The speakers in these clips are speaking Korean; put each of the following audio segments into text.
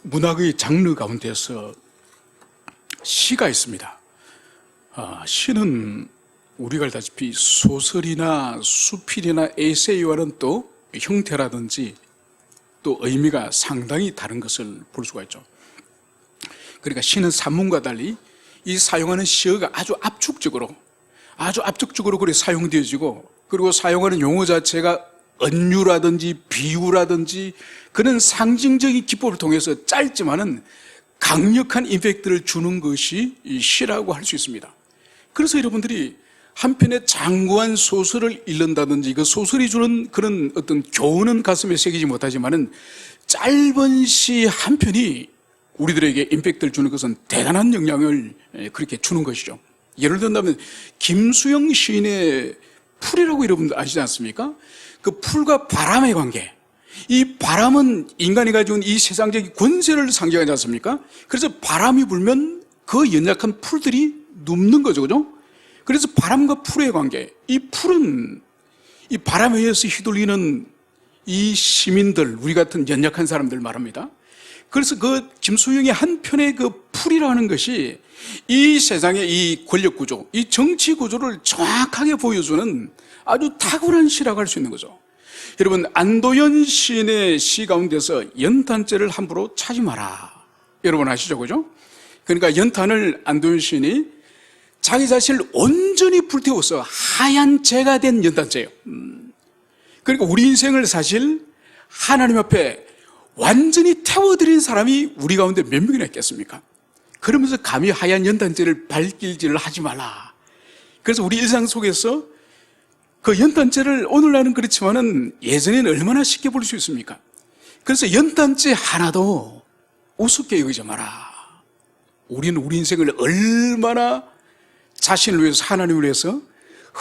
문학의 장르 가운데서 시가 있습니다. 시는 우리가 알다시피 소설이나 수필이나 에세이와는 또 형태라든지 또 의미가 상당히 다른 것을 볼 수가 있죠. 그러니까 시는 산문과 달리 이 사용하는 시어가 아주 압축적으로 그렇게 사용되어지고, 그리고 사용하는 용어 자체가 은유라든지 비유라든지 그런 상징적인 기법을 통해서 짧지만은 강력한 임팩트를 주는 것이 이 시라고 할 수 있습니다. 그래서 여러분들이 한 편의 장구한 소설을 읽는다든지 그 소설이 주는 그런 어떤 교훈은 가슴에 새기지 못하지만은 짧은 시 한 편이 우리들에게 임팩트를 주는 것은 대단한 영향을 그렇게 주는 것이죠. 예를 든다면 김수영 시인의 풀이라고 여러분들 아시지 않습니까? 그 풀과 바람의 관계, 이 바람은 인간이 가지고 있는 이 세상적인 권세를 상징하지 않습니까? 그래서 바람이 불면 그 연약한 풀들이 눕는 거죠, 그죠? 그래서 바람과 풀의 관계, 이 풀은 이 바람에 의해서 휘둘리는 이 시민들, 우리 같은 연약한 사람들 말합니다. 그래서 그 김수영의 한 편의 그 풀이라는 것이 이 세상의 이 권력 구조, 이 정치 구조를 정확하게 보여주는 아주 탁월한 시라고 할 수 있는 거죠. 여러분, 안도현 시인의 시 가운데서 연탄재를 함부로 차지 마라, 여러분 아시죠, 그죠? 그러니까 연탄을 안도현 시인이 자기 자신을 온전히 불태워서 하얀 재가 된 연탄재예요. 그러니까 우리 인생을 사실 하나님 앞에 완전히 태워드린 사람이 우리 가운데 몇 명이나 있겠습니까? 그러면서 감히 하얀 연탄재를 밝힐지를 하지 말라. 그래서 우리 일상 속에서 그 연탄재를 오늘날은 그렇지만은 예전에는 얼마나 쉽게 볼 수 있습니까? 그래서 연탄재 하나도 우습게 여기지 마라. 우리는 우리 인생을 얼마나 자신을 위해서, 하나님을 위해서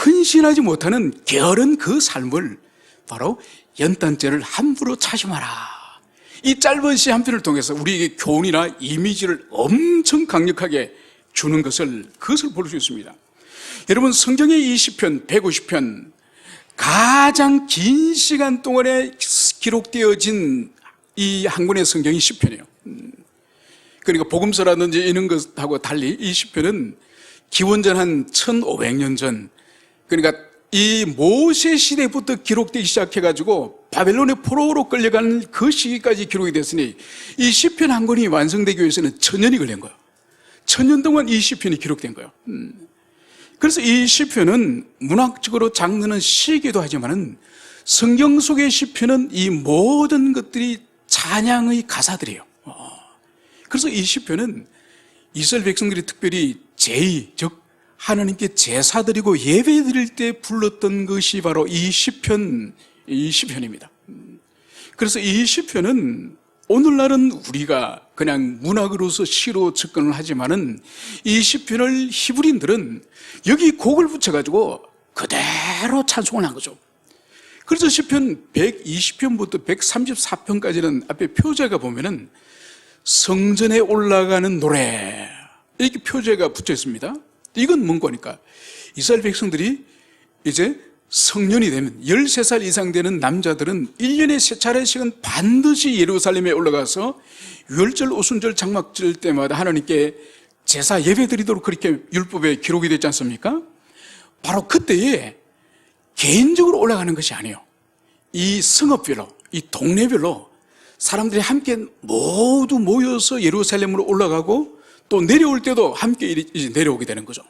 헌신하지 못하는 게으른 그 삶을 바로 연탄재를 함부로 차지 마라. 이 짧은 시 한 편을 통해서 우리에게 교훈이나 이미지를 엄청 강력하게 주는 그것을 볼 수 있습니다. 여러분, 성경의 이 시편 150편, 가장 긴 시간 동안에 기록되어진 이 한 권의 성경이 시편이에요. 그러니까 복음서라든지 이런 것하고 달리 이 시편은 기원전 한 1500년 전, 그러니까 이 모세 시대부터 기록되기 시작해가지고 바벨론의 포로로 끌려가는 그 시기까지 기록이 됐으니 이 시편 한 권이 완성되기 위해서는 1000년이 걸린 거예요. 1000년 동안 이 시편이 기록된 거예요. 그래서 이 시편은 문학적으로 장르는 시이기도 하지만은 성경 속의 시편은 이 모든 것들이 찬양의 가사들이에요. 그래서 이 시편은 이스라엘 백성들이 특별히 제의, 즉 하나님께 제사 드리고 예배 드릴 때 불렀던 것이 바로 이 시편입니다. 그래서 이 시편은 오늘날은 우리가 그냥 문학으로서 시로 접근을 하지만은 이 시편을 히브리인들은 여기 곡을 붙여가지고 그대로 찬송을 한 거죠. 그래서 시편 120편부터 134편까지는 앞에 표제가 보면은 성전에 올라가는 노래, 이렇게 표제가 붙여 있습니다. 이건 뭔 거니까? 이스라엘 백성들이 이제 성년이 되면 13살 이상 되는 남자들은 1년에 3차례씩은 반드시 예루살렘에 올라가서 유월절, 오순절, 장막절 때마다 하나님께 제사 예배 드리도록 그렇게 율법에 기록이 됐지 않습니까? 바로 그때에 개인적으로 올라가는 것이 아니에요. 이 성읍별로, 이 동네별로 사람들이 함께 모두 모여서 예루살렘으로 올라가고 또 내려올 때도 함께 이제 내려오게 되는 거죠.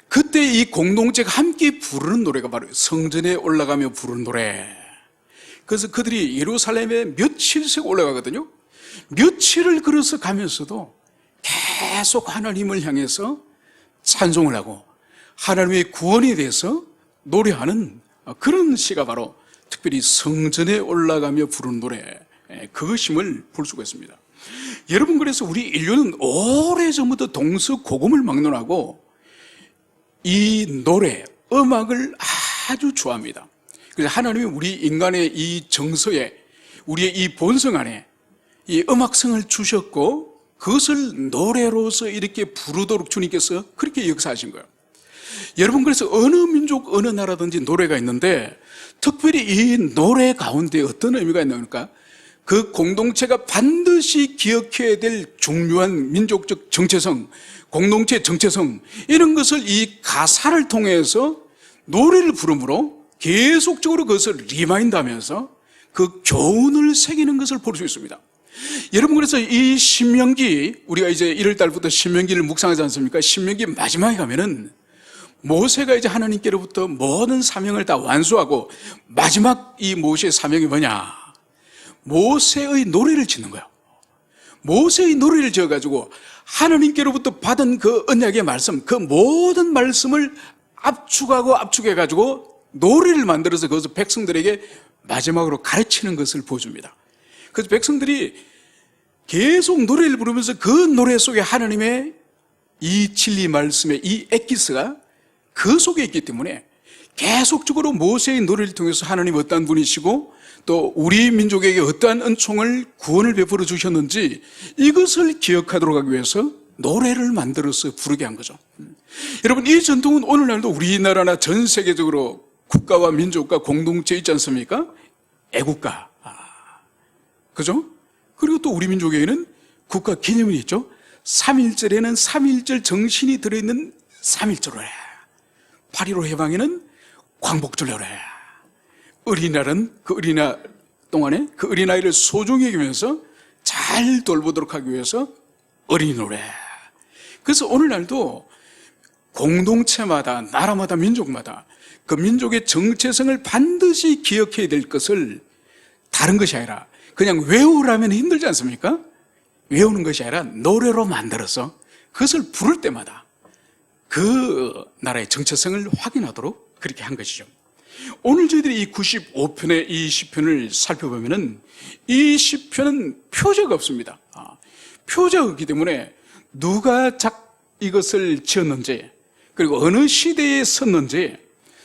그때 이 공동체가 함께 부르는 노래가 바로 성전에 올라가며 부르는 노래. 그래서 그들이 예루살렘에 며칠씩 올라가거든요. 며칠을 걸어서 가면서도 계속 하나님을 향해서 찬송을 하고 하나님의 구원에 대해서 노래하는 그런 시가 바로 특별히 성전에 올라가며 부르는 노래, 그것임을 볼 수가 있습니다. 여러분, 그래서 우리 인류는 오래전부터 동서고금을 막론하고 이 노래, 음악을 아주 좋아합니다. 그래서 하나님이 우리 인간의 이 정서에, 우리의 이 본성 안에 이 음악성을 주셨고 그것을 노래로서 이렇게 부르도록 주님께서 그렇게 역사하신 거예요. 여러분, 그래서 어느 민족, 어느 나라든지 노래가 있는데 특별히 이 노래 가운데 어떤 의미가 있느냐, 그 공동체가 반드시 기억해야 될 중요한 민족적 정체성, 공동체 정체성, 이런 것을 이 가사를 통해서 노래를 부름으로 계속적으로 그것을 리마인드하면서 그 교훈을 새기는 것을 볼 수 있습니다. 여러분, 그래서 이 신명기, 우리가 이제 1월 달부터 신명기를 묵상하지 않습니까? 신명기 마지막에 가면은 모세가 이제 하나님께로부터 모든 사명을 다 완수하고 마지막 이 모세의 사명이 뭐냐? 모세의 노래를 짓는 거예요. 모세의 노래를 지어가지고 하나님께로부터 받은 그 언약의 말씀, 그 모든 말씀을 압축해가지고 노래를 만들어서 그것을 백성들에게 마지막으로 가르치는 것을 보여줍니다. 그래서 백성들이 계속 노래를 부르면서 그 노래 속에 하나님의 이 진리 말씀의 이 엑기스가 그 속에 있기 때문에 계속적으로 모세의 노래를 통해서 하나님 어떠한 분이시고 또 우리 민족에게 어떠한 은총을 구원을 베풀어 주셨는지 이것을 기억하도록 하기 위해서 노래를 만들어서 부르게 한 거죠. 여러분, 이 전통은 오늘날도 우리나라나 전 세계적으로 국가와 민족과 공동체 있지 않습니까? 애국가, 그죠? 그리고 또 우리 민족에는 국가 기념일이 있죠. 3.1절에는 3.1절 정신이 들어있는 3.1절 노래, 8.15 해방에는 광복절 노래, 어린이날은 그 어린이날 동안에 그 어린아이를 소중히 여기면서 잘 돌보도록 하기 위해서 어린이 노래. 그래서 오늘날도 공동체마다, 나라마다, 민족마다 그 민족의 정체성을 반드시 기억해야 될 것을 다른 것이 아니라 그냥 외우라면 힘들지 않습니까? 외우는 것이 아니라 노래로 만들어서 그것을 부를 때마다 그 나라의 정체성을 확인하도록 그렇게 한 것이죠. 오늘 저희들이 이 95편의 이 시편을 살펴보면은 이 시편은 표제가 없습니다. 표제가 없기 때문에 누가 이것을 지었는지, 그리고 어느 시대에 썼는지,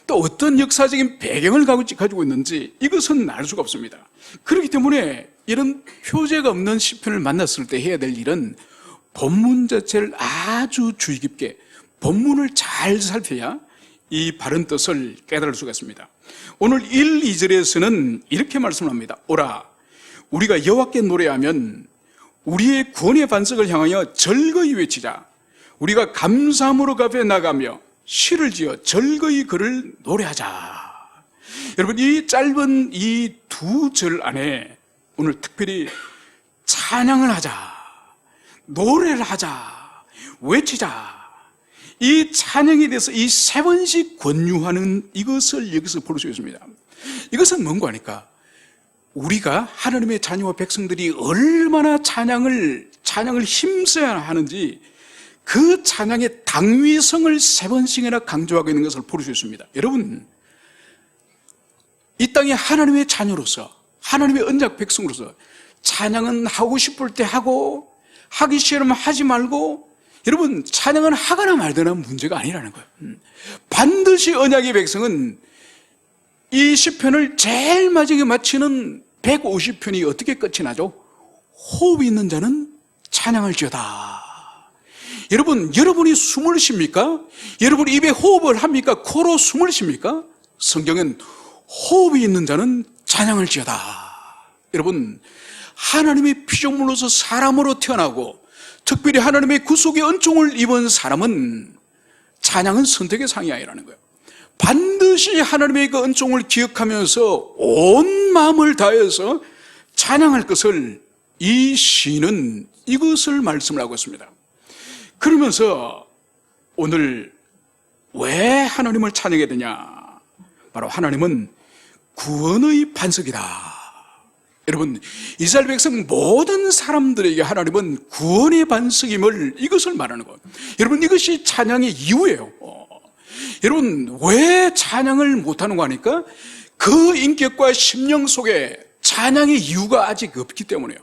또 어떤 역사적인 배경을 가지고 있는지 이것은 알 수가 없습니다. 그렇기 때문에 이런 표제가 없는 시편을 만났을 때 해야 될 일은 본문 자체를 아주 주의 깊게 본문을 잘 살펴야 이 바른 뜻을 깨달을 수가 있습니다. 오늘 1, 2절에서는 이렇게 말씀을 합니다. 오라, 우리가 여호와께 노래하면 우리의 구원의 반석을 향하여 절거이 외치자. 우리가 감사함으로 그 앞에 나가며 시를 지어 절거이 그를 노래하자. 여러분, 이 짧은 이 2절 안에 오늘 특별히 찬양을 하자, 노래를 하자, 외치자, 이 찬양에 대해서 이 3번씩 권유하는 이것을 여기서 볼 수 있습니다. 이것은 뭔가 하니까 우리가 하나님의 자녀와 백성들이 얼마나 찬양을 힘써야 하는지 그 찬양의 당위성을 3번씩이나 강조하고 있는 것을 볼 수 있습니다. 여러분, 이 땅에 하나님의 자녀로서, 하나님의 언약 백성으로서 찬양은 하고 싶을 때 하고 하기 싫으면 하지 말고, 여러분, 찬양은 하거나 말거나 문제가 아니라는 거예요. 반드시 언약의 백성은 이 시편을 제일 마지막에 마치는 150편이 어떻게 끝이 나죠? 호흡이 있는 자는 찬양할지어다. 여러분, 여러분이 숨을 쉽니까? 여러분 입에 호흡을 합니까? 코로 숨을 쉽니까? 성경은 호흡이 있는 자는 찬양할지어다. 여러분, 하나님의 피조물로서 사람으로 태어나고 특별히 하나님의 구속의 은총을 입은 사람은 찬양은 선택의 상이 아니라는 거예요. 반드시 하나님의 그 은총을 기억하면서 온 마음을 다해서 찬양할 것을 이 시는 이것을 말씀을 하고 있습니다. 그러면서 오늘 왜 하나님을 찬양해야 되냐? 바로 하나님은 구원의 반석이다. 여러분, 이스라엘 백성 모든 사람들에게 하나님은 구원의 반석임을 이것을 말하는 거예요. 여러분, 이것이 찬양의 이유예요. 여러분, 왜 찬양을 못하는 거 하니까 그 인격과 심령 속에 찬양의 이유가 아직 없기 때문에요.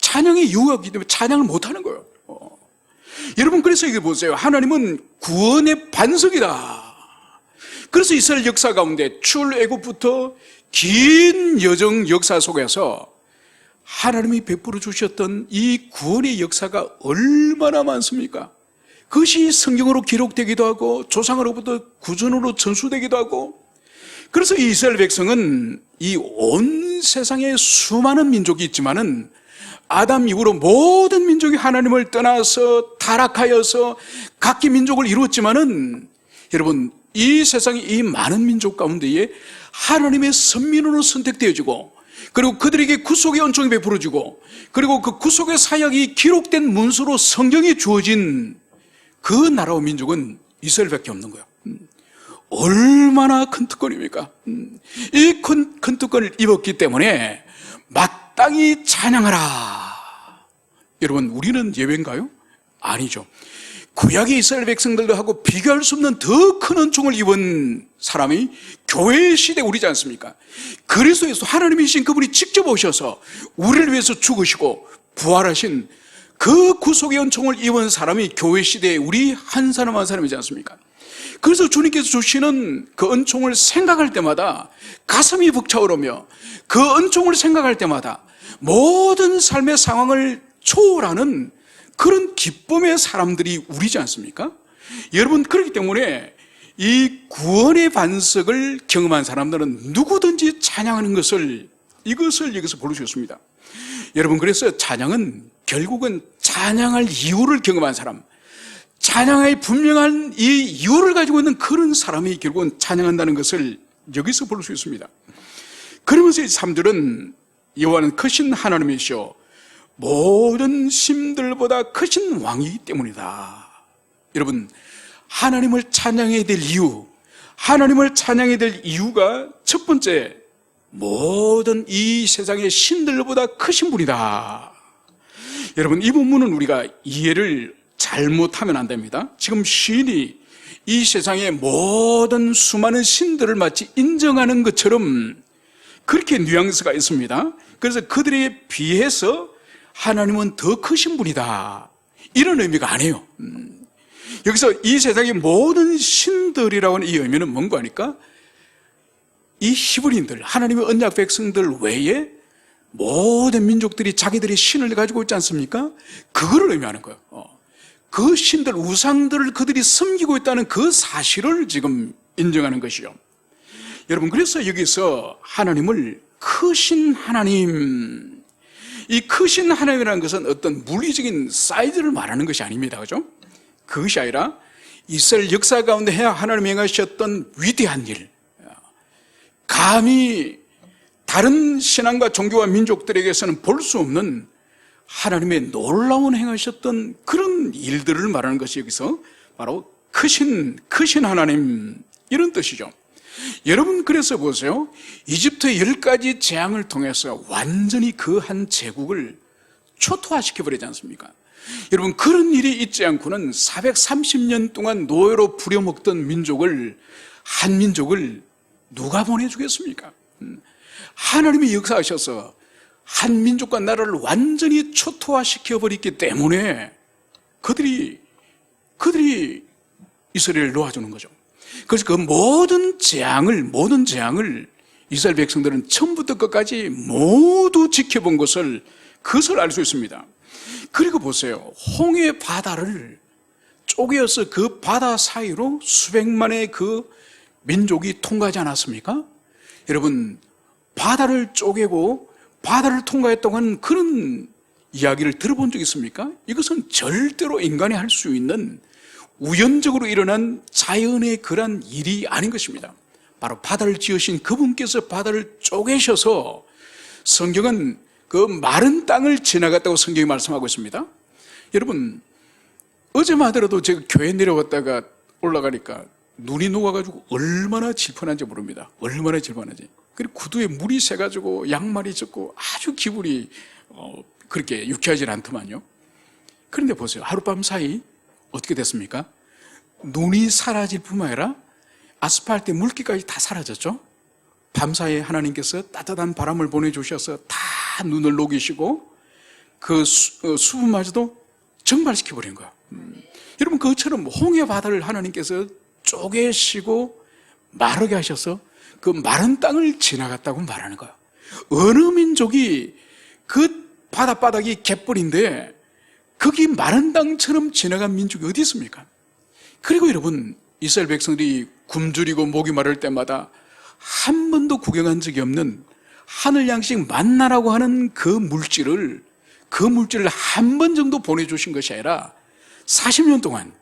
찬양의 이유가 없기 때문에 찬양을 못하는 거예요. 여러분, 그래서 이게 보세요. 하나님은 구원의 반석이다. 그래서 이스라엘 역사 가운데 출애굽부터 긴 여정 역사 속에서 하나님이 베풀어 주셨던 이 구원의 역사가 얼마나 많습니까? 그것이 성경으로 기록되기도 하고 조상으로부터 구전으로 전수되기도 하고, 그래서 이스라엘 백성은 이 온 온 세상에 수많은 민족이 있지만은 아담 이후로 모든 민족이 하나님을 떠나서 타락하여서 각기 민족을 이루었지만은 여러분, 이 세상의 이 많은 민족 가운데에 하나님의 선민으로 선택되어지고, 그리고 그들에게 구속의恩총이 베풀어지고, 그리고 그 구속의 사역이 기록된 문서로 성경이 주어진 그 나라와 민족은 이스라엘밖에 없는 거예요. 얼마나 큰 특권입니까? 이 큰 특권을 입었기 때문에 마땅히 찬양하라. 여러분, 우리는 예외인가요? 아니죠. 구약의 이스라엘 백성들도 하고 비교할 수 없는 더 큰 은총을 입은 사람이 교회 시대 우리지 않습니까? 그리스도에서 하나님이신 그분이 직접 오셔서 우리를 위해서 죽으시고 부활하신 그 구속의 은총을 입은 사람이 교회 시대에 우리 한 사람 한 사람이지 않습니까? 그래서 주님께서 주시는 그 은총을 생각할 때마다 가슴이 벅차오르며, 그 은총을 생각할 때마다 모든 삶의 상황을 초월하는 그런 기쁨의 사람들이 우리지 않습니까? 여러분, 그렇기 때문에 이 구원의 반석을 경험한 사람들은 누구든지 찬양하는 것을, 이것을 여기서 볼 수 있습니다. 여러분, 그래서 찬양은 결국은 찬양할 이유를 경험한 사람, 찬양의 분명한 이 이유를 가지고 있는 그런 사람이 결국은 찬양한다는 것을 여기서 볼 수 있습니다. 그러면서 이 사람들은 여호와는 크신 하나님이시오, 모든 신들보다 크신 왕이기 때문이다. 여러분, 하나님을 찬양해야 될 이유, 하나님을 찬양해야 될 이유가 첫 번째, 모든 이 세상의 신들보다 크신 분이다. 여러분, 이 부분은 우리가 이해를 잘못하면 안 됩니다. 지금 시인이 이 세상의 모든 수많은 신들을 마치 인정하는 것처럼 그렇게 뉘앙스가 있습니다. 그래서 그들에 비해서 하나님은 더 크신 분이다, 이런 의미가 아니에요. 여기서 이 세상의 모든 신들이라고 하는 이 의미는 뭔가 하니까, 이 히브리인들, 하나님의 언약 백성들 외에 모든 민족들이 자기들의 신을 가지고 있지 않습니까? 그거를 의미하는 거예요. 그 신들, 우상들을 그들이 섬기고 있다는 그 사실을 지금 인정하는 것이죠. 여러분, 그래서 여기서 하나님을 크신 하나님, 이 크신 하나님이라는 것은 어떤 물리적인 사이즈를 말하는 것이 아닙니다. 그죠? 그것이 아니라 이스라엘 역사 가운데 하나님이 행하셨던 위대한 일, 감히 다른 신앙과 종교와 민족들에게서는 볼 수 없는 하나님의 놀라운 행하셨던 그런 일들을 말하는 것이 여기서 바로 크신 하나님, 이런 뜻이죠. 여러분, 그래서 보세요. 이집트의 10가지 재앙을 통해서 완전히 그 한 제국을 초토화시켜버리지 않습니까? 여러분, 그런 일이 있지 않고는 430년 동안 노예로 부려먹던 민족을, 한 민족을 누가 보내주겠습니까? 하나님이 역사하셔서 한 민족과 나라를 완전히 초토화시켜버렸기 때문에 그들이 이스라엘을 놓아주는 거죠. 그래서 그 모든 재앙을 이스라엘 백성들은 처음부터 끝까지 모두 지켜본 것을, 그것을 알 수 있습니다. 그리고 보세요. 홍해 바다를 쪼개어서 그 바다 사이로 수백만의 그 민족이 통과하지 않았습니까? 여러분, 바다를 쪼개고 바다를 통과했다고 하는 그런 이야기를 들어본 적 있습니까? 이것은 절대로 인간이 할 수 있는 우연적으로 일어난 자연의 그런 일이 아닌 것입니다. 바로 바다를 지으신 그분께서 바다를 쪼개셔서, 성경은 그 마른 땅을 지나갔다고 성경이 말씀하고 있습니다. 여러분, 어제만 하더라도 제가 교회 내려왔다가 올라가니까 눈이 녹아가지고 얼마나 질펀한지 모릅니다. 얼마나 질펀한지. 그리고 구두에 물이 새가지고 양말이 젖고 아주 기분이 그렇게 유쾌하지 않더만요. 그런데 보세요. 하룻밤 사이 어떻게 됐습니까? 눈이 사라질 뿐만 아니라 아스팔트 물기까지 다 사라졌죠. 밤사이에 하나님께서 따뜻한 바람을 보내주셔서 다 눈을 녹이시고 그 수분마저도 증발시켜버린 거예요. 여러분, 그것처럼 홍해 바다를 하나님께서 쪼개시고 마르게 하셔서 그 마른 땅을 지나갔다고 말하는 거예요. 어느 민족이 그 바닷바닥이 갯벌인데 거기 마른 땅처럼 지나간 민족이 어디 있습니까? 그리고 여러분, 이스라엘 백성들이 굶주리고 목이 마를 때마다 한 번도 구경한 적이 없는 하늘 양식 만나라고 하는 그 물질을 한 번 정도 보내주신 것이 아니라 40년 동안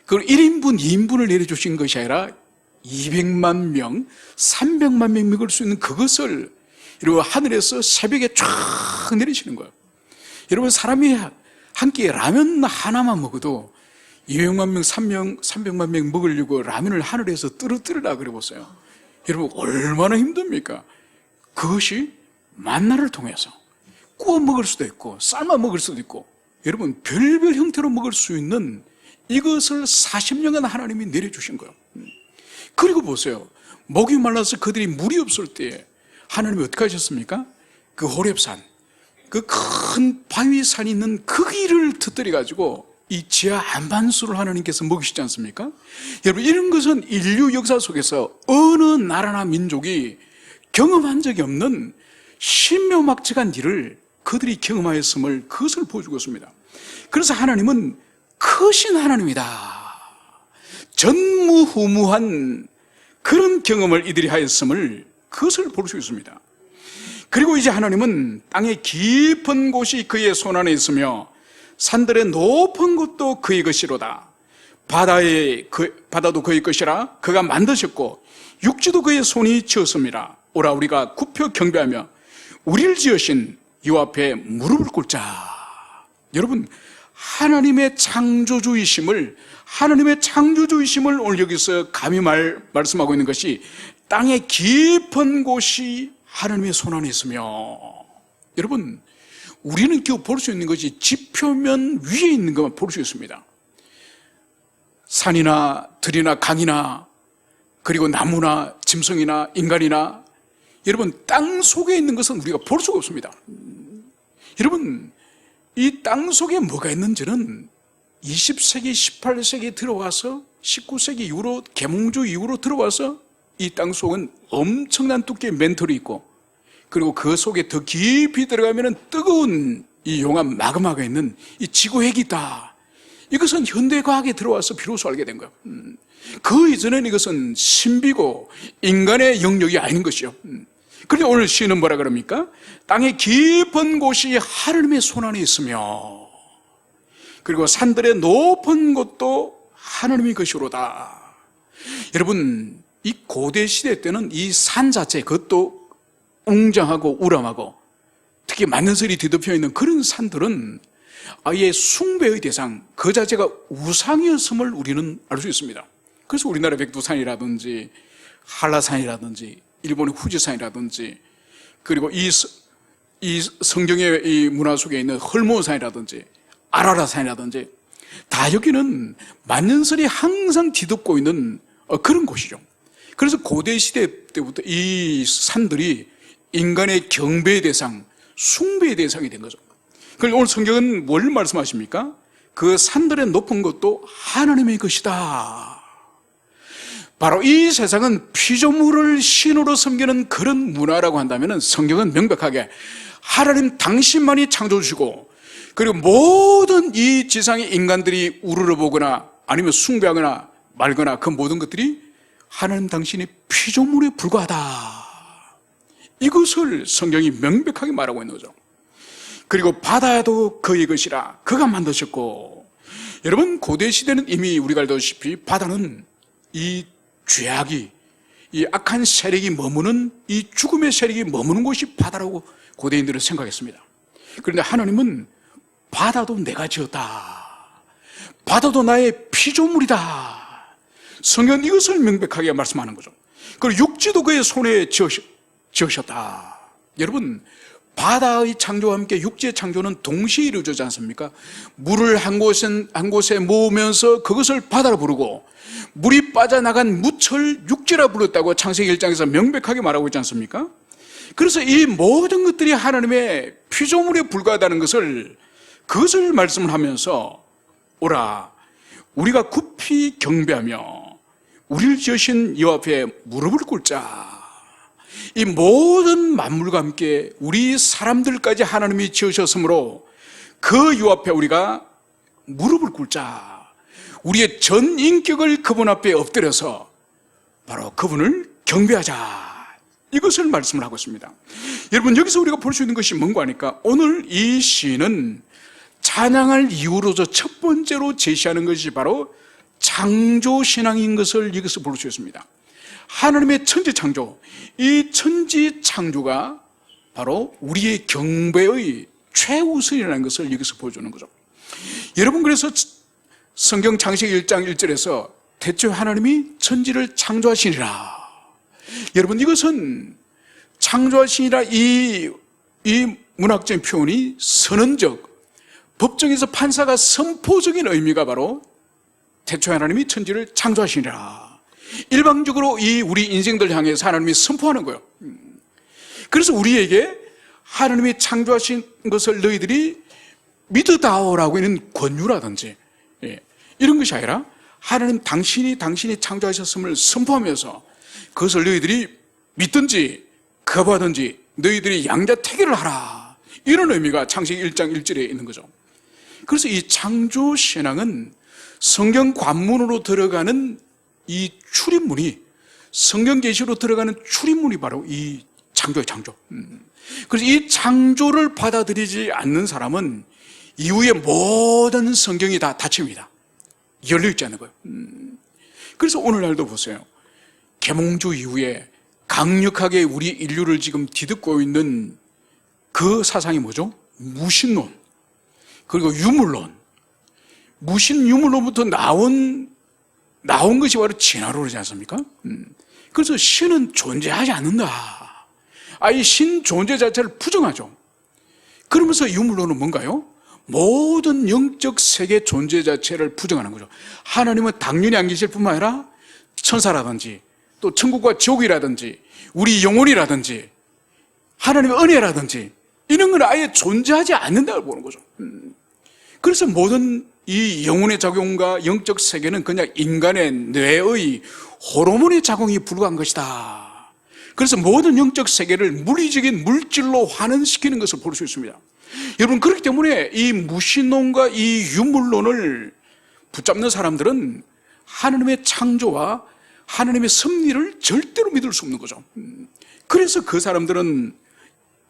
그걸 1인분, 2인분을 내려주신 것이 아니라 200만 명, 300만 명 먹을 수 있는 그것을 이러고 하늘에서 새벽에 쫙 내리시는 거예요. 여러분, 사람이 한 끼에 라면 하나만 먹어도 200만 명, 300만 명 먹으려고 라면을 하늘에서 떨어뜨리라 그래 보세요. 여러분, 얼마나 힘듭니까? 그것이 만나를 통해서 구워 먹을 수도 있고 삶아 먹을 수도 있고, 여러분, 별별 형태로 먹을 수 있는 이것을 40년간 하나님이 내려주신 거예요. 그리고 보세요, 목이 말라서 그들이 물이 없을 때 하나님이 어떻게 하셨습니까? 그 호렙산, 그 큰 바위산이 있는 그 길을 터뜨려 가지고 이 지하 안반수를 하나님께서 먹이시지 않습니까? 여러분, 이런 것은 인류 역사 속에서 어느 나라나 민족이 경험한 적이 없는 신묘막측한 일을 그들이 경험하였음을, 그것을 보여주고 있습니다. 그래서 하나님은 크신 하나님이다, 전무후무한 그런 경험을 이들이 하였음을, 그것을 볼 수 있습니다. 그리고 이제 하나님은 땅의 깊은 곳이 그의 손안에 있으며 산들의 높은 곳도 그의 것이로다. 바다도 그의 것이라 그가 만드셨고 육지도 그의 손이 지었습니다. 오라, 우리가 굽혀 경배하며 우리를 지으신 여호와 앞에 무릎을 꿇자. 여러분, 하나님의 창조주이심을 오늘 여기서 감히 말씀하고 있는 것이 땅의 깊은 곳이 하나님의 손안에 있으며, 여러분, 우리는 겨우 볼 수 있는 것이 지표면 위에 있는 것만 볼 수 있습니다. 산이나 들이나 강이나 그리고 나무나 짐승이나 인간이나, 여러분, 땅 속에 있는 것은 우리가 볼 수가 없습니다. 여러분, 이 땅 속에 뭐가 있는지는 20세기, 18세기에 들어와서 19세기 이후로, 계몽주 이후로 들어와서 이 땅 속은 엄청난 두께의 멘털이 있고, 그리고 그 속에 더 깊이 들어가면 뜨거운 이 용암 마그마가 있는 이 지구핵이 있다. 이것은 현대과학에 들어와서 비로소 알게 된 거예요. 그 이전에는 이것은 신비고 인간의 영역이 아닌 것이요. 그런데 오늘 시인은 뭐라 그럽니까? 땅의 깊은 곳이 하나님의 손안에 있으며, 그리고 산들의 높은 곳도 하나님의 것이로다. 여러분, 이 고대 시대 때는 이 산 자체, 그것도 웅장하고 우람하고 특히 만년설이 뒤덮여 있는 그런 산들은 아예 숭배의 대상, 그 자체가 우상이었음을 우리는 알 수 있습니다. 그래서 우리나라 백두산이라든지 한라산이라든지 일본의 후지산이라든지, 그리고 이 성경의 이 문화 속에 있는 헐모산이라든지 아라라산이라든지, 다 여기는 만년설이 항상 뒤덮고 있는 그런 곳이죠. 그래서 고대 시대 때부터 이 산들이 인간의 경배의 대상, 숭배의 대상이 된 거죠. 그런데 오늘 성경은 뭘 말씀하십니까? 그 산들의 높은 것도 하나님의 것이다. 바로 이 세상은 피조물을 신으로 섬기는 그런 문화라고 한다면 성경은 명백하게 하나님 당신만이 창조주시고, 그리고 모든 이 지상의 인간들이 우러러보거나 아니면 숭배하거나 말거나 그 모든 것들이 하나님 당신이 피조물에 불과하다, 이것을 성경이 명백하게 말하고 있는 거죠. 그리고 바다도 그의 것이라 그가 만드셨고, 여러분, 고대 시대는 이미 우리가 알다시피 바다는 이 죄악이, 이 악한 세력이 머무는, 이 죽음의 세력이 머무는 곳이 바다라고 고대인들은 생각했습니다. 그런데 하나님은 바다도 내가 지었다, 바다도 나의 피조물이다, 성경은 이것을 명백하게 말씀하는 거죠. 그리고 육지도 그의 손에 지으셨다. 여러분, 바다의 창조와 함께 육지의 창조는 동시에 이루어지지 않습니까? 물을 한 곳에 모으면서 그것을 바다로 부르고, 물이 빠져나간 무철 육지라 불렀다고 창세기 1장에서 명백하게 말하고 있지 않습니까? 그래서 이 모든 것들이 하나님의 피조물에 불과하다는 것을, 그것을 말씀을 하면서 오라, 우리가 굽히 경배하며 우리를 지으신 여호와 앞에 무릎을 꿇자. 이 모든 만물과 함께 우리 사람들까지 하나님이 지으셨으므로 그 여호와 앞에 우리가 무릎을 꿇자. 우리의 전 인격을 그분 앞에 엎드려서 바로 그분을 경배하자. 이것을 말씀을 하고 있습니다. 여러분, 여기서 우리가 볼 수 있는 것이 뭔가 하니까 오늘 이 시는 찬양할 이유로서 첫 번째로 제시하는 것이 바로 창조신앙인 것을 여기서 볼 수 있습니다. 하나님의 천지창조, 이 천지창조가 바로 우리의 경배의 최우선이라는 것을 여기서 보여주는 거죠. 여러분, 그래서 성경 창세기 1장 1절에서 태초에 하나님이 천지를 창조하시니라. 여러분, 이것은 창조하시니라 이 문학적인 표현이 선언적, 법정에서 판사가 선포적인 의미가 바로 태초에 하나님이 천지를 창조하시니라. 일방적으로 이 우리 인생들 향해서 하나님이 선포하는 거예요. 그래서 우리에게 하나님이 창조하신 것을 너희들이 믿으다오라고 하는 권유라든지 이런 것이 아니라 하나님 당신이 창조하셨음을 선포하면서 그것을 너희들이 믿든지 거부하든지 너희들이 양자택일을 하라, 이런 의미가 창세기 1장 1절에 있는 거죠. 그래서 이 창조신앙은 성경 관문으로 들어가는 이 출입문이, 성경 계시로 들어가는 출입문이 바로 이 창조의 창조. 그래서 이 창조를 받아들이지 않는 사람은 이후의 모든 성경이 다 닫힙니다. 열려있지 않는 거예요. 그래서 오늘날도 보세요. 계몽주 이후에 강력하게 우리 인류를 지금 뒤덮고 있는 그 사상이 뭐죠? 무신론, 그리고 유물론. 무신유물로부터 나온 것이 바로 진화론이지 않습니까? 그래서 신은 존재하지 않는다. 이 신 존재 자체를 부정하죠. 그러면서 유물론은 뭔가요? 모든 영적 세계 존재 자체를 부정하는 거죠. 하나님은 당연히 안 계실 뿐만 아니라 천사라든지 또 천국과 지옥이라든지 우리 영혼이라든지 하나님의 은혜라든지 이런 건 아예 존재하지 않는다고 보는 거죠. 그래서 모든 이 영혼의 작용과 영적 세계는 그냥 인간의 뇌의 호르몬의 작용이 불과한 것이다. 그래서 모든 영적 세계를 물리적인 물질로 환원시키는 것을 볼 수 있습니다. 여러분, 그렇기 때문에 이 무신론과 이 유물론을 붙잡는 사람들은 하나님의 창조와 하나님의 섭리를 절대로 믿을 수 없는 거죠. 그래서 그 사람들은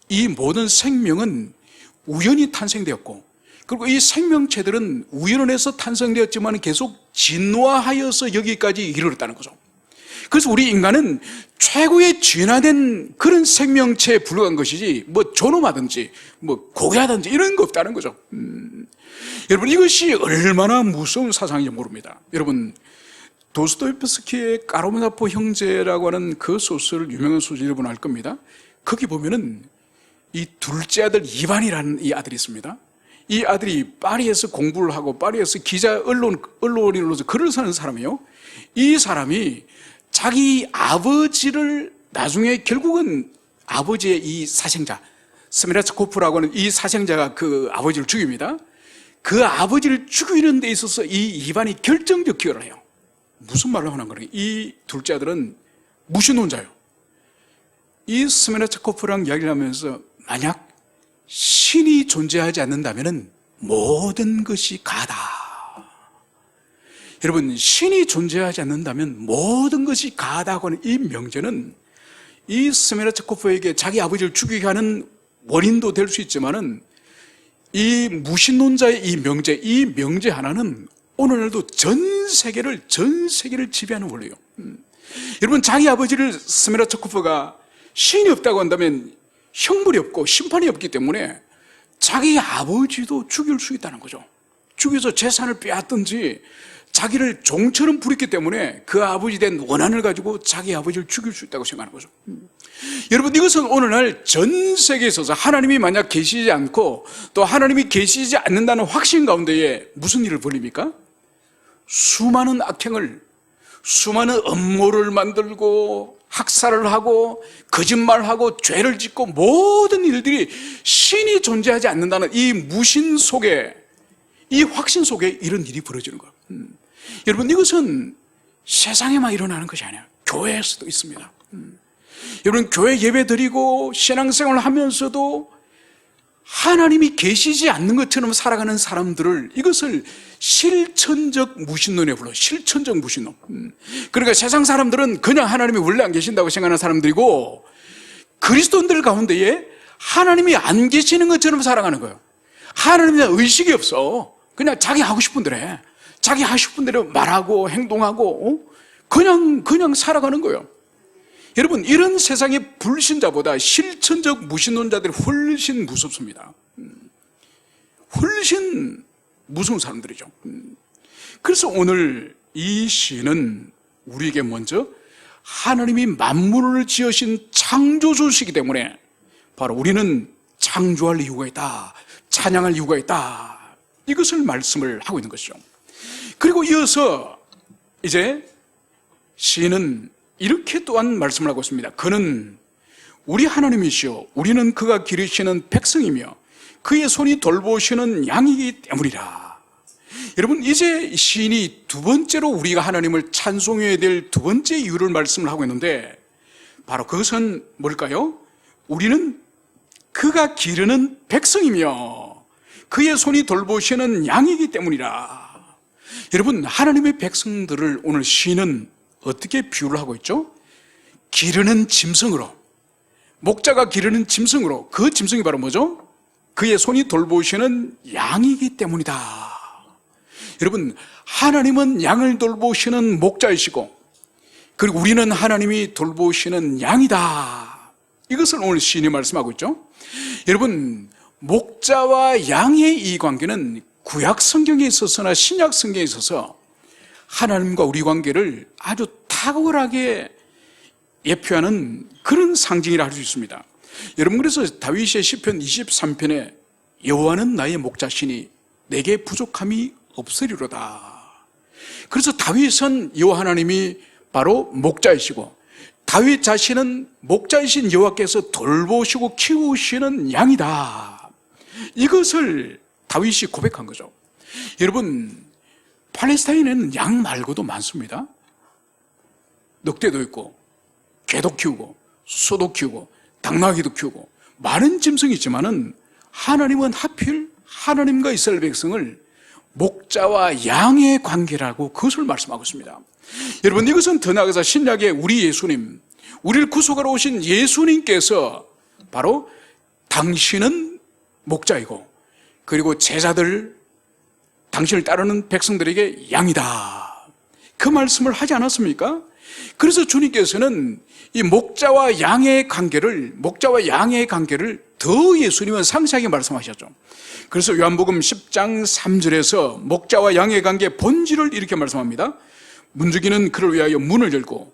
이 모든 생명은 우연히 탄생되었고, 그리고 이 생명체들은 우연에서 탄생되었지만 계속 진화하여서 여기까지 이르렀다는 거죠. 그래서 우리 인간은 최고의 진화된 그런 생명체에 불과한 것이지 뭐 존엄하든지 뭐 고귀하든지 이런 거 없다는 거죠. 여러분, 이것이 얼마나 무서운 사상인지 모릅니다. 여러분, 도스토옙스키의 까라마조프 형제라고 하는 그 소설, 유명한 소설 여러분 알 겁니다. 거기 보면은 이 둘째 아들 이반이라는 이 아들이 있습니다. 이 아들이 파리에서 공부를 하고 파리에서 언론인으로서 글을 쓰는 사람이에요. 이 사람이 자기 아버지를 나중에 결국은 아버지의 이 사생자 스메라츠코프라고 하는 이 사생자가 그 아버지를 죽입니다. 그 아버지를 죽이는 데 있어서 이 이반이 결정적 기여를 해요. 무슨 말을 하는 거예요? 이 둘째 아들은 무신론자예요. 이 스메라츠코프랑 이야기를 하면서 만약 신이 존재하지 않는다면 모든 것이 가다. 여러분, 신이 존재하지 않는다면 모든 것이 가다고 하는 이 명제는 이 스메라츠코프에게 자기 아버지를 죽이게 하는 원인도 될 수 있지만은 이 무신론자의 이 명제 하나는 오늘날도 전 세계를 지배하는 원리예요. 여러분, 자기 아버지를 스메라츠코프가 신이 없다고 한다면 형벌이 없고 심판이 없기 때문에 자기 아버지도 죽일 수 있다는 거죠. 죽여서 재산을 빼앗든지 자기를 종처럼 부렸기 때문에 그 아버지 된 원한을 가지고 자기 아버지를 죽일 수 있다고 생각하는 거죠. 여러분, 이것은 오늘날 전 세계에 있어서 하나님이 만약 계시지 않고 또 하나님이 계시지 않는다는 확신 가운데에 무슨 일을 벌입니까? 수많은 악행을, 수많은 음모를 만들고 학살을 하고 거짓말하고 죄를 짓고 모든 일들이 신이 존재하지 않는다는 이 무신 속에, 이 확신 속에 이런 일이 벌어지는 거예요. 여러분, 이것은 세상에만 일어나는 것이 아니에요. 교회에서도 있습니다. 여러분, 교회 예배 드리고 신앙생활을 하면서도 하나님이 계시지 않는 것처럼 살아가는 사람들을, 이것을 실천적 무신론에 불러요. 실천적 무신론. 그러니까 세상 사람들은 그냥 하나님이 원래 안 계신다고 생각하는 사람들이고, 그리스도인들 가운데에 하나님이 안 계시는 것처럼 살아가는 거예요. 하나님에 대한 의식이 없어. 그냥 자기 하고 싶은 대로 해. 자기 하고 싶은 대로 말하고 행동하고 그냥 살아가는 거예요. 여러분, 이런 세상의 불신자보다 실천적 무신론자들이 훨씬 무섭습니다. 훨씬 무서운 사람들이죠. 그래서 오늘 이 시는 우리에게 먼저 하나님이 만물을 지으신 창조주시기 때문에 바로 우리는 창조할 이유가 있다, 찬양할 이유가 있다, 이것을 말씀을 하고 있는 것이죠. 그리고 이어서 이제 시인은 이렇게 또한 말씀을 하고 있습니다. 그는 우리 하나님이시요 우리는 그가 기르시는 백성이며 그의 손이 돌보시는 양이기 때문이라. 여러분, 이제 시인이 두 번째로 우리가 하나님을 찬송해야 될 두 번째 이유를 말씀을 하고 있는데, 바로 그것은 뭘까요? 우리는 그가 기르는 백성이며 그의 손이 돌보시는 양이기 때문이라. 여러분, 하나님의 백성들을 오늘 시인은 어떻게 비유를 하고 있죠? 기르는 짐승으로, 목자가 기르는 짐승으로, 그 짐승이 바로 뭐죠? 그의 손이 돌보시는 양이기 때문이다. 여러분, 하나님은 양을 돌보시는 목자이시고, 그리고 우리는 하나님이 돌보시는 양이다. 이것을 오늘 시인이 말씀하고 있죠. 여러분, 목자와 양의 이 관계는 구약 성경에 있어서나 신약 성경에 있어서 하나님과 우리 관계를 아주 탁월하게 예표하는 그런 상징이라 할 수 있습니다. 여러분, 그래서 다윗의 시편 23편에 여호와는 나의 목자시니 내게 부족함이 없으리로다. 그래서 다윗은 여호와 하나님이 바로 목자이시고, 다윗 자신은 목자이신 여호와께서 돌보시고 키우시는 양이다. 이것을 다윗이 고백한 거죠. 여러분, 팔레스타인에는 양 말고도 많습니다. 늑대도 있고, 개도 키우고, 소도 키우고, 당나귀도 키우고, 많은 짐승이 있지만은 하나님은 하필 하나님과 이스라엘 백성을 목자와 양의 관계라고 그것을 말씀하고 있습니다. 여러분, 이것은 더 나아가서 신약의 우리 예수님, 우리를 구속하러 오신 예수님께서 바로 당신은 목자이고, 그리고 제자들, 당신을 따르는 백성들에게 양이다, 그 말씀을 하지 않았습니까? 그래서 주님께서는 이 목자와 양의 관계를 더 예수님은 상세하게 말씀하셨죠. 그래서 요한복음 10장 3절에서 목자와 양의 관계 본질을 이렇게 말씀합니다. 문지기는 그를 위하여 문을 열고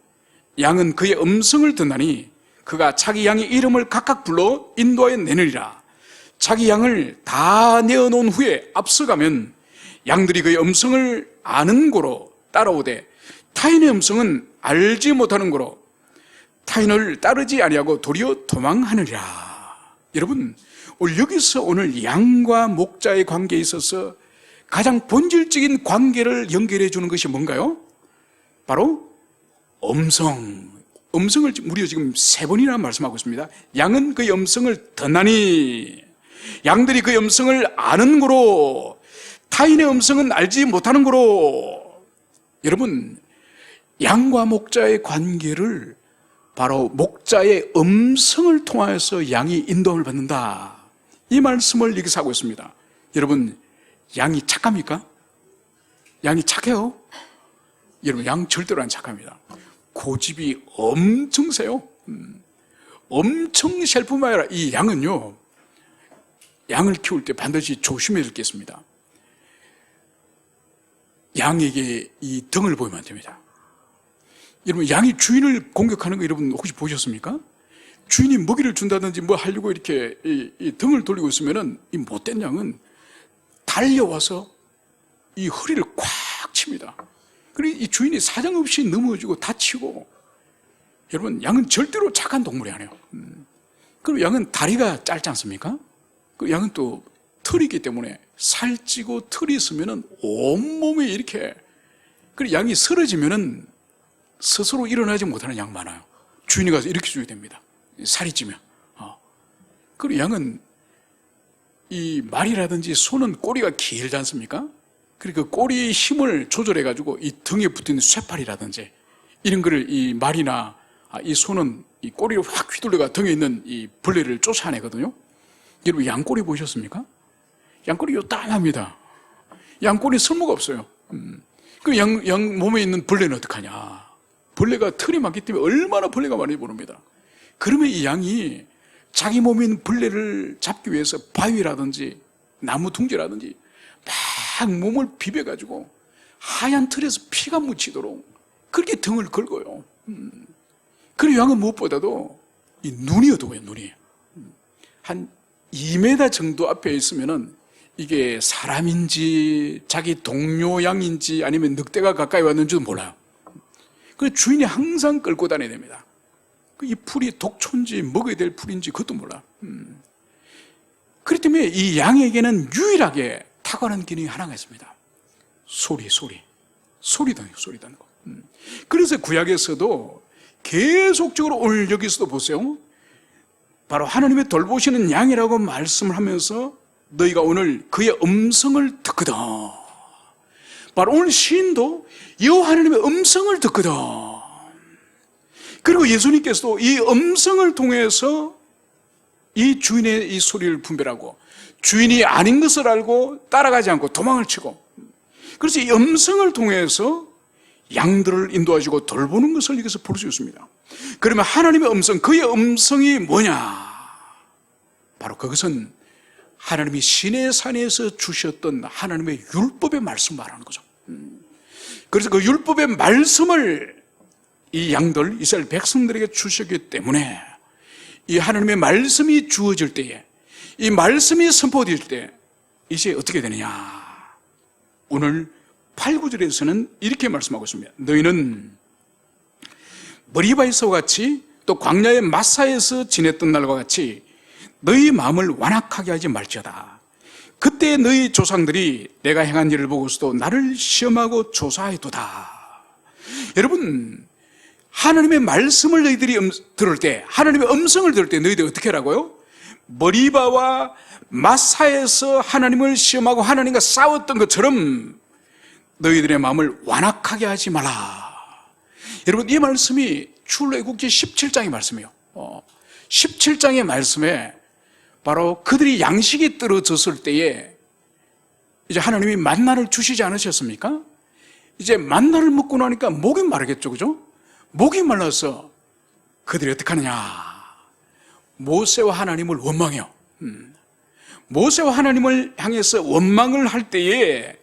양은 그의 음성을 듣나니 그가 자기 양의 이름을 각각 불러 인도하여 내느니라. 자기 양을 다 내어놓은 후에 앞서가면 양들이 그의 음성을 아는 고로 따라오되 타인의 음성은 알지 못하는 고로 타인을 따르지 아니하고 도리어 도망하느니라. 여러분, 여기서 오늘 양과 목자의 관계에 있어서 가장 본질적인 관계를 연결해 주는 것이 뭔가요? 바로 음성을 무려 지금 3번이나 말씀하고 있습니다. 양은 그의 음성을 듣나니, 양들이 그의 음성을 아는 고로 타인의 음성은 알지 못하는 고로. 여러분, 양과 목자의 관계를 바로 목자의 음성을 통하여서 양이 인도함을 받는다, 이 말씀을 여기서 하고 있습니다. 여러분, 양이 착합니까? 양이 착해요? 여러분, 양 절대로 안 착합니다. 고집이 엄청 세요. 엄청 셀 뿐만 아니라 이 양은요, 양을 키울 때 반드시 조심해야 될 게 있습니다. 양에게 이 등을 보이면 안 됩니다. 여러분, 양이 주인을 공격하는 거 여러분 혹시 보셨습니까? 주인이 먹이를 준다든지 뭐 하려고 이렇게 이 등을 돌리고 있으면은 이 못된 양은 달려와서 이 허리를 콱 칩니다. 그리고 이 주인이 사정없이 넘어지고 다치고. 여러분, 양은 절대로 착한 동물이 아니에요. 그리고 양은 다리가 짧지 않습니까? 그 양은 또 털이 있기 때문에 살찌고 털이 있으면은 온몸에 이렇게, 그리고 양이 쓰러지면은 스스로 일어나지 못하는 양 많아요. 주인이 가서 이렇게 줘야 됩니다. 살이 찌면. 그리고 양은 이 말이라든지 소는 꼬리가 길지 않습니까? 그러니까 그 꼬리의 힘을 조절해가지고 이 등에 붙은 쇠팔이라든지 이런 거를 이 말이나 이 소는 이 꼬리를 확 휘둘러가 등에 있는 이 벌레를 쫓아내거든요. 여러분 양꼬리 보셨습니까? 양꼬리 요딴합니다. 양꼬리 쓸모가 없어요. 그 양 몸에 있는 벌레는 어떡하냐? 벌레가 털이 많기 때문에 얼마나 벌레가 많이 모릅니다. 그러면 이 양이 자기 몸에 있는 벌레를 잡기 위해서 바위라든지 나무 둥지라든지 막 몸을 비벼가지고 하얀 털에서 피가 묻히도록 그렇게 등을 긁어요. 그리고 양은 무엇보다도 이 눈이 어두워요. 눈이 한 2m 정도 앞에 있으면은 이게 사람인지 자기 동료 양인지 아니면 늑대가 가까이 왔는지도 몰라요. 그 주인이 항상 끌고 다녀야 됩니다. 이 풀이 독초인지 먹어야 될 풀인지 그것도 몰라. 그렇기 때문에 이 양에게는 유일하게 탁월한 기능이 하나가 있습니다. 소리 듣는 거. 그래서 구약에서도 계속적으로 오늘 여기서도 보세요. 바로 하나님의 돌보시는 양이라고 말씀을 하면서 너희가 오늘 그의 음성을 듣거든. 바로 오늘 시인도 여호와 하나님의 음성을 듣거든. 그리고 예수님께서도 이 음성을 통해서 이 주인의 이 소리를 분별하고 주인이 아닌 것을 알고 따라가지 않고 도망을 치고, 그래서 이 음성을 통해서 양들을 인도하시고 돌보는 것을 여기서 볼 수 있습니다. 그러면 하나님의 음성, 그의 음성이 뭐냐? 바로 그것은 하나님이 시내산에서 주셨던 하나님의 율법의 말씀 말하는 거죠. 그래서 그 율법의 말씀을 이 양들, 이스라엘 백성들에게 주셨기 때문에 이 하나님의 말씀이 주어질 때에, 이 말씀이 선포될 때 이제 어떻게 되느냐? 오늘 8, 9절에서는 이렇게 말씀하고 있습니다. 너희는 머리바에서 같이 또 광야의 마사에서 지냈던 날과 같이 너희 마음을 완악하게 하지 말지어다. 그때 너희 조상들이 내가 행한 일을 보고서도 나를 시험하고 조사해도다. 여러분, 하나님의 말씀을 너희들이 들을 때, 하나님의 음성을 들을 때 너희들이 어떻게 하라고요? 머리바와 마사에서 하나님을 시험하고 하나님과 싸웠던 것처럼 너희들의 마음을 완악하게 하지 마라. 여러분, 이 말씀이 출애굽기 17장의 말씀이에요. 17장의 말씀에 바로 그들이 양식이 떨어졌을 때에 이제 하나님이 만나를 주시지 않으셨습니까? 이제 만나를 먹고 나니까 목이 마르겠죠, 그죠? 목이 말라서 그들이 어떻게 하느냐? 모세와 하나님을 원망해요. 모세와 하나님을 향해서 원망을 할 때에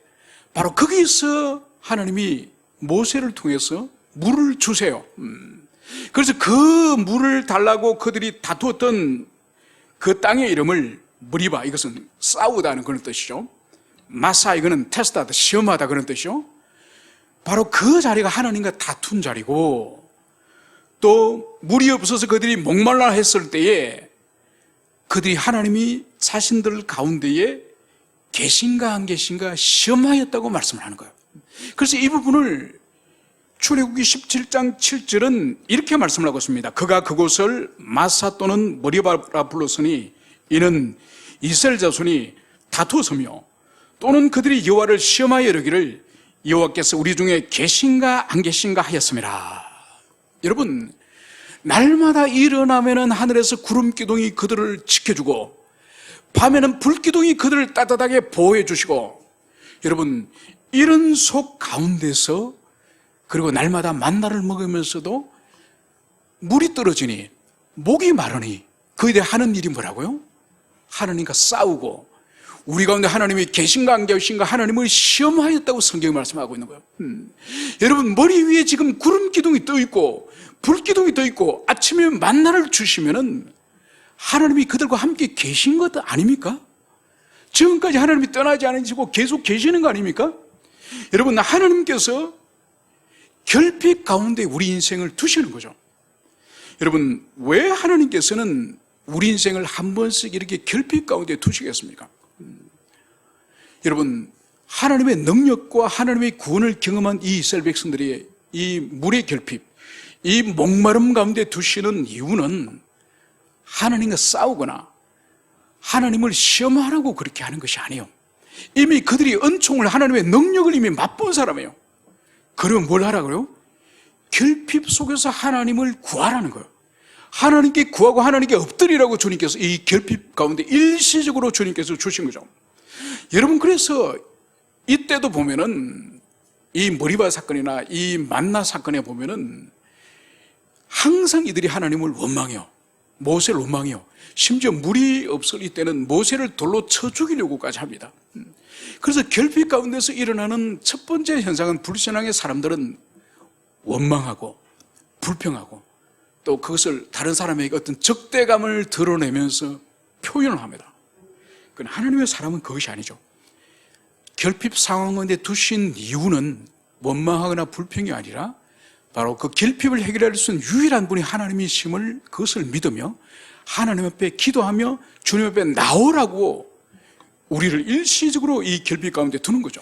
바로 거기서 하나님이 모세를 통해서 물을 주세요. 그래서 그 물을 달라고 그들이 다투었던 그 땅의 이름을 머리바, 이것은 싸우다는 그런 뜻이죠. 마사, 이거는 테스트하다, 시험하다 그런 뜻이죠. 바로 그 자리가 하나님과 다툰 자리고, 또 물이 없어서 그들이 목말라 했을 때에 그들이 하나님이 자신들 가운데에 계신가 안 계신가 시험하였다고 말씀을 하는 거예요. 그래서 이 부분을 출애굽기 17장 7절은 이렇게 말씀을 하고 있습니다. 그가 그곳을 마사 또는 머리바라 불렀으니 이는 이스라엘 자손이 다투었으며 또는 그들이 여호와를 시험하여 이르기를 여호와께서 우리 중에 계신가 안 계신가 하였습니다. 여러분, 날마다 일어나면 하늘에서 구름 기둥이 그들을 지켜주고 밤에는 불 기둥이 그들을 따뜻하게 보호해 주시고, 여러분, 이런 속 가운데서, 그리고 날마다 만나를 먹으면서도 물이 떨어지니 목이 마르니 그에 대해 하는 일이 뭐라고요? 하나님과 싸우고 우리 가운데 하나님이 계신가 안 계신가 하나님을 시험하였다고 성경이 말씀하고 있는 거예요. 여러분, 머리 위에 지금 구름 기둥이 떠 있고 불 기둥이 떠 있고 아침에 만나를 주시면은 하나님이 그들과 함께 계신 것 아닙니까? 지금까지 하나님이 떠나지 않으시고 계속 계시는 거 아닙니까? 여러분, 하나님께서 결핍 가운데 우리 인생을 두시는 거죠. 여러분, 왜 하나님께서는 우리 인생을 한 번씩 이렇게 결핍 가운데 두시겠습니까? 여러분, 하나님의 능력과 하나님의 구원을 경험한 이 이스라엘 백성들이 이 물의 결핍, 이 목마름 가운데 두시는 이유는 하나님과 싸우거나 하나님을 시험하라고 그렇게 하는 것이 아니에요. 이미 그들이 은총을, 하나님의 능력을 이미 맛본 사람이에요. 그러면 뭘 하라고요? 결핍 속에서 하나님을 구하라는 거예요. 하나님께 구하고 하나님께 엎드리라고 주님께서 이 결핍 가운데 일시적으로 주님께서 주신 거죠. 여러분, 그래서 이때도 보면은 이 머리바 사건이나 이 만나 사건에 보면은 항상 이들이 하나님을 원망해요. 모세를 원망해요. 심지어 물이 없을 이때는 모세를 돌로 쳐 죽이려고까지 합니다. 그래서 결핍 가운데서 일어나는 첫 번째 현상은 불신앙의 사람들은 원망하고 불평하고 또 그것을 다른 사람에게 어떤 적대감을 드러내면서 표현을 합니다. 그러나 하나님의 사람은 그것이 아니죠. 결핍 상황 가운데 두신 이유는 원망하거나 불평이 아니라 바로 그 결핍을 해결할 수 있는 유일한 분이 하나님이심을 그것을 믿으며 하나님 앞에 기도하며 주님 앞에 나오라고 우리를 일시적으로 이 결핍 가운데 두는 거죠.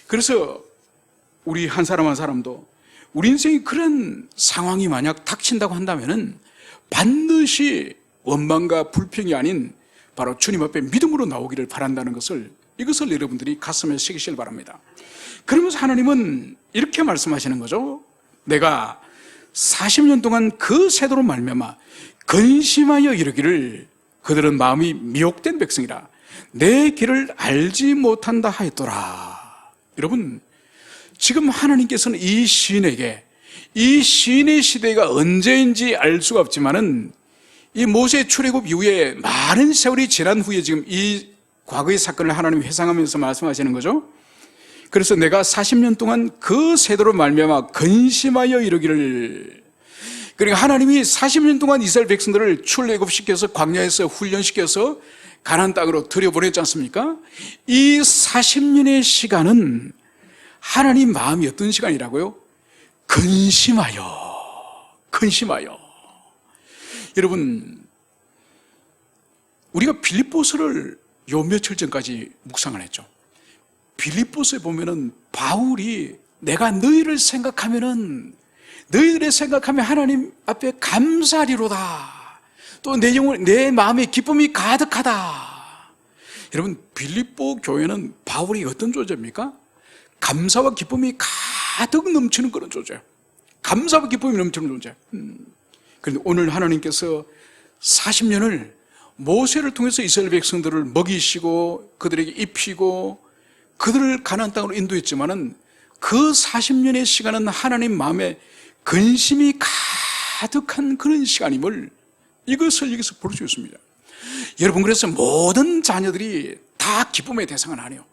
그래서 우리 한 사람 한 사람도 우리 인생이 그런 상황이 만약 닥친다고 한다면은 반드시 원망과 불평이 아닌 바로 주님 앞에 믿음으로 나오기를 바란다는 것을, 이것을 여러분들이 가슴에 새기시길 바랍니다. 그러면서 하나님은 이렇게 말씀하시는 거죠. 내가 40년 동안 그 세도로 말미암아 근심하여 이르기를 그들은 마음이 미혹된 백성이라 내 길을 알지 못한다 하였더라. 여러분, 지금 하나님께서는 이 시인에게, 이 시인의 시대가 언제인지 알 수가 없지만은 이 모세 출애굽 이후에 많은 세월이 지난 후에 지금 이 과거의 사건을 하나님이 회상하면서 말씀하시는 거죠. 그래서 내가 40년 동안 그 세도로 말미암아 근심하여 이르기를, 그러니까 하나님이 40년 동안 이스라엘 백성들을 출애굽시켜서 광야에서 훈련시켜서 가나안 땅으로 들여보냈지 않습니까? 이 40년의 시간은 하나님 마음이 어떤 시간이라고요? 근심하여. 여러분, 우리가 빌립보서를 요 며칠 전까지 묵상을 했죠. 빌립보서에 보면은 바울이 내가 너희를 생각하면은 너희들의 생각하면 하나님 앞에 감사리로다. 또 내 마음에 기쁨이 가득하다. 여러분, 빌립보 교회는 바울이 어떤 존재입니까? 감사와 기쁨이 가득 넘치는 그런 존재예요. 감사와 기쁨이 넘치는 존재. 그런데 오늘 하나님께서 40년을 모세를 통해서 이스라엘 백성들을 먹이시고 그들에게 입히고 그들을 가나안 땅으로 인도했지만은 그 40년의 시간은 하나님 마음에 근심이 가득한 그런 시간임을 이것을 여기서 볼 수 있습니다. 여러분, 그래서 모든 자녀들이 다 기쁨의 대상은 아니에요.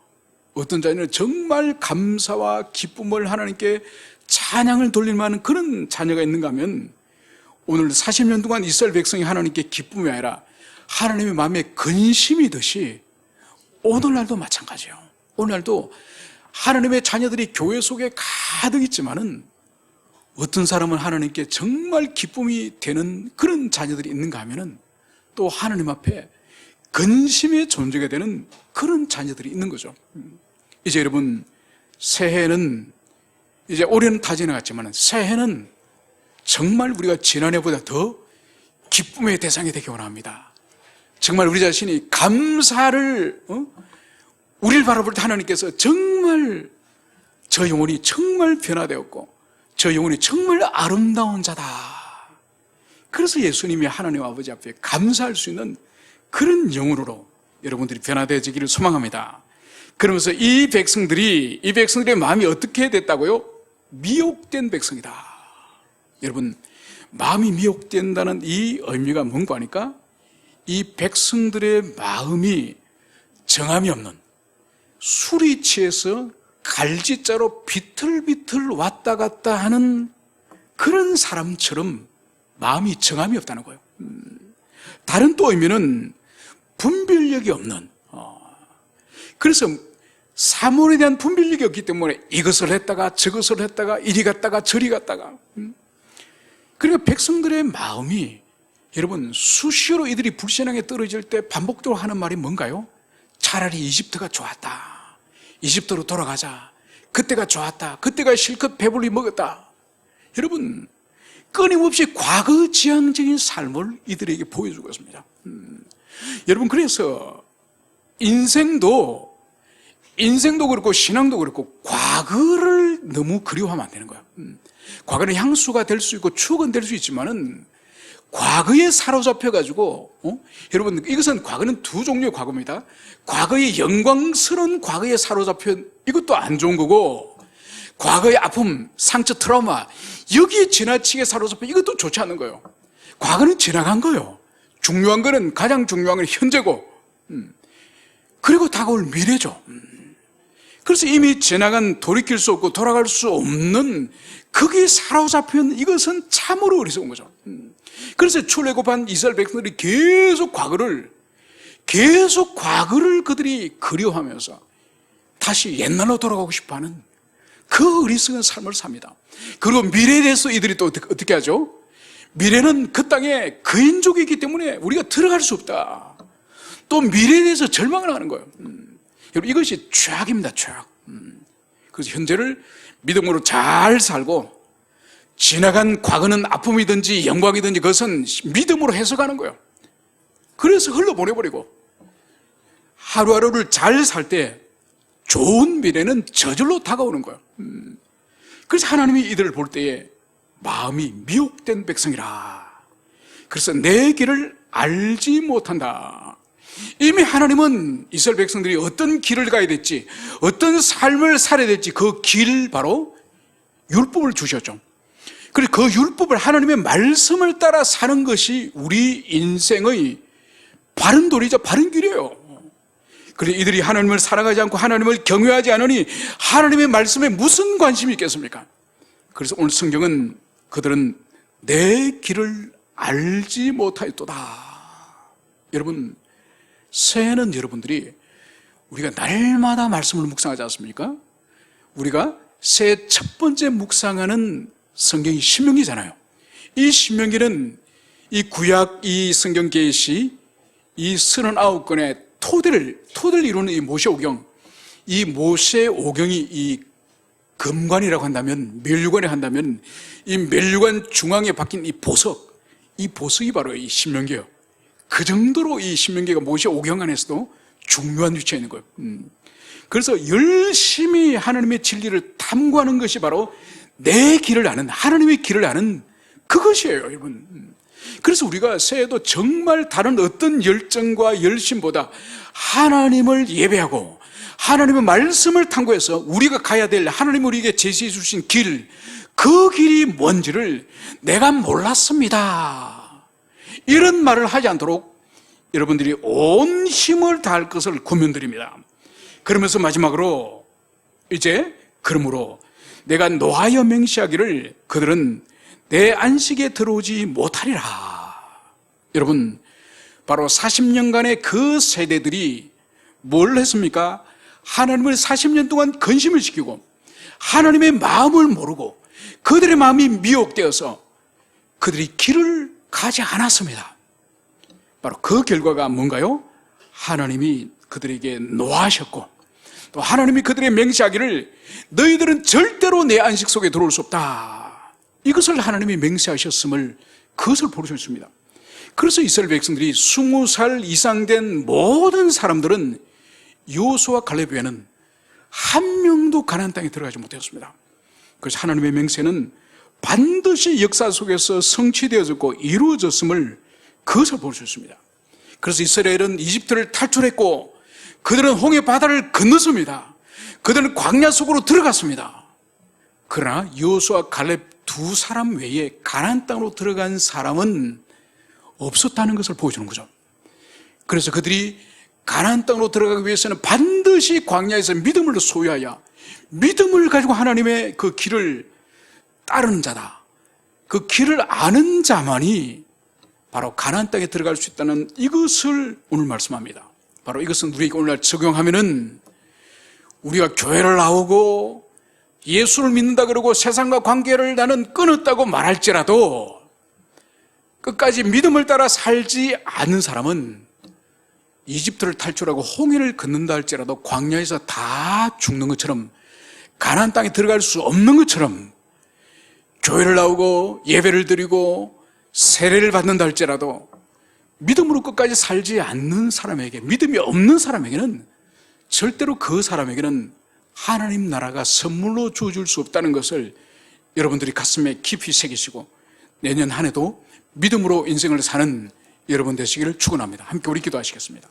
어떤 자녀는 정말 감사와 기쁨을 하나님께 찬양을 돌릴 만한 그런 자녀가 있는가 하면 오늘 40년 동안 이스라엘 백성이 하나님께 기쁨이 아니라 하나님의 마음에 근심이듯이 오늘날도 마찬가지예요. 오늘날도 하나님의 자녀들이 교회 속에 가득 있지만은 어떤 사람은 하나님께 정말 기쁨이 되는 그런 자녀들이 있는가 하면은 또 하나님 앞에 근심의 존재가 되는 그런 자녀들이 있는 거죠. 이제 여러분, 새해는 이제 올해는 다 지나갔지만 새해는 정말 우리가 지난해보다 더 기쁨의 대상이 되기 원합니다. 정말 우리 자신이 감사를 우리를 바라볼 때 하나님께서 정말 저 영혼이 정말 변화되었고 저 영혼이 정말 아름다운 자다. 그래서 예수님이 하나님 아버지 앞에 감사할 수 있는 그런 영혼으로 여러분들이 변화되어지기를 소망합니다. 그러면서 이 백성들의 마음이 어떻게 됐다고요? 미혹된 백성이다. 여러분, 마음이 미혹된다는 이 의미가 뭔가 하니까 이 백성들의 마음이 정함이 없는, 술이 취해서 갈짓자로 비틀비틀 왔다 갔다 하는 그런 사람처럼 마음이 정함이 없다는 거예요. 다른 또 의미는 분별력이 없는, 그래서 사물에 대한 분별력이 없기 때문에 이것을 했다가 저것을 했다가 이리 갔다가 저리 갔다가, 그러니까 백성들의 마음이, 여러분, 수시로 이들이 불신앙에 떨어질 때 반복적으로 하는 말이 뭔가요? 차라리 이집트가 좋았다. 이집트로 돌아가자. 그때가 좋았다. 그때가 실컷 배불리 먹었다. 여러분, 끊임없이 과거 지향적인 삶을 이들에게 보여주고 있습니다. 여러분, 그래서 인생도 그렇고 신앙도 그렇고 과거를 너무 그리워하면 안 되는 거예요. 과거는 향수가 될 수 있고 추억은 될 수 있지만은 과거에 사로잡혀가지고, 여러분, 이것은 과거는 두 종류의 과거입니다. 과거의 영광스러운 과거에 사로잡혀, 이것도 안 좋은 거고, 과거의 아픔, 상처, 트라우마, 여기에 지나치게 사로잡혀, 이것도 좋지 않은 거예요. 과거는 지나간 거예요. 중요한 거는, 가장 중요한 건 현재고, 그리고 다가올 미래죠. 그래서 이미 지나간, 돌이킬 수 없고 돌아갈 수 없는 거기에 사로잡힌 이것은 참으로 어리석은 거죠. 그래서 출애굽한 이스라엘 백성들이 계속 과거를 그들이 그리워하면서 다시 옛날로 돌아가고 싶어하는 그 어리석은 삶을 삽니다. 그리고 미래에 대해서 이들이 또 어떻게 하죠? 미래는 그 땅에 그인족이 있기 때문에 우리가 들어갈 수 없다. 또 미래에 대해서 절망을 하는 거예요. 여러분, 이것이 죄악입니다. 죄악. 그래서 현재를 믿음으로 잘 살고, 지나간 과거는 아픔이든지 영광이든지 그것은 믿음으로 해석하는 거예요. 그래서 흘러보내버리고, 하루하루를 잘 살 때 좋은 미래는 저절로 다가오는 거예요. 그래서 하나님이 이들을 볼 때에 마음이 미혹된 백성이라. 그래서 내 길을 알지 못한다. 이미 하나님은 이스라엘 백성들이 어떤 길을 가야 될지, 어떤 삶을 살아야 될지 그 길, 바로 율법을 주셨죠. 그래서 그 율법을, 하나님의 말씀을 따라 사는 것이 우리 인생의 바른 도리죠. 바른 길이에요. 그래서 이들이 하나님을 사랑하지 않고 하나님을 경외하지 않으니 하나님의 말씀에 무슨 관심이 있겠습니까? 그래서 오늘 성경은 그들은 내 길을 알지 못하였도다. 여러분, 새해는 여러분들이, 우리가 날마다 말씀을 묵상하지 않습니까? 우리가 새해 첫 번째 묵상하는 성경이 신명기잖아요. 이 신명기는 이 구약, 이 성경 계시, 이 39권의 토대를 이루는 이 모세오경, 이 모세오경이 이 금관이라고 한다면, 멸류관이라고 한다면, 이 멸류관 중앙에 박힌 이 보석이 바로 이 신명기예요. 그 정도로 이 신명기가 모세오경 안에서도 중요한 위치에 있는 거예요. 그래서 열심히 하나님의 진리를 탐구하는 것이 바로 내 길을 아는, 하나님의 길을 아는 그것이에요, 여러분. 그래서 우리가 새해도 정말 다른 어떤 열정과 열심보다 하나님을 예배하고 하나님의 말씀을 탐구해서 우리가 가야 될, 하나님 우리에게 제시해 주신 길, 그 길이 뭔지를 내가 몰랐습니다, 이런 말을 하지 않도록 여러분들이 온 힘을 다할 것을 권면드립니다. 그러면서 마지막으로 이제, 그러므로 내가 노하여 맹세하기를 그들은 내 안식에 들어오지 못하리라. 여러분, 바로 40년간의 그 세대들이 뭘 했습니까? 하나님을 40년 동안 근심을 시키고 하나님의 마음을 모르고 그들의 마음이 미혹되어서 그들이 길을 가지 않았습니다. 바로 그 결과가 뭔가요? 하나님이 그들에게 노하셨고, 또 하나님이 그들의 맹세하기를 너희들은 절대로 내 안식 속에 들어올 수 없다, 이것을 하나님이 맹세하셨음을, 그것을 보여주셨습니다. 그래서 이스라엘 백성들이 20살 이상 된 모든 사람들은 여호수아 갈렙 외에는 한 명도 가나안 땅에 들어가지 못했습니다. 그래서 하나님의 맹세는 반드시 역사 속에서 성취되어졌고 이루어졌음을, 그것을 보여주셨습니다. 그래서 이스라엘은 이집트를 탈출했고 그들은 홍해 바다를 건넜습니다. 그들은 광야 속으로 들어갔습니다. 그러나 여호수아 갈렙 두 사람 외에 가나안 땅으로 들어간 사람은 없었다는 것을 보여주는 거죠. 그래서 그들이 가나안 땅으로 들어가기 위해서는 반드시 광야에서 믿음을 소유하여 믿음을 가지고 하나님의 그 길을 따르는 자다, 그 길을 아는 자만이 바로 가나안 땅에 들어갈 수 있다는 이것을 오늘 말씀합니다. 바로 이것은 우리에게 오늘날 적용하면은, 우리가 교회를 나오고 예수를 믿는다 그러고 세상과 관계를 나는 끊었다고 말할지라도 끝까지 믿음을 따라 살지 않는 사람은 이집트를 탈출하고 홍해를 건넌다 할지라도 광야에서 다 죽는 것처럼, 가나안 땅에 들어갈 수 없는 것처럼, 교회를 나오고 예배를 드리고 세례를 받는다 할지라도 믿음으로 끝까지 살지 않는 사람에게, 믿음이 없는 사람에게는 절대로 그 사람에게는 하나님 나라가 선물로 주어질 수 없다는 것을 여러분들이 가슴에 깊이 새기시고 내년 한 해도 믿음으로 인생을 사는 여러분 되시기를 축원합니다. 함께 우리 기도하시겠습니다.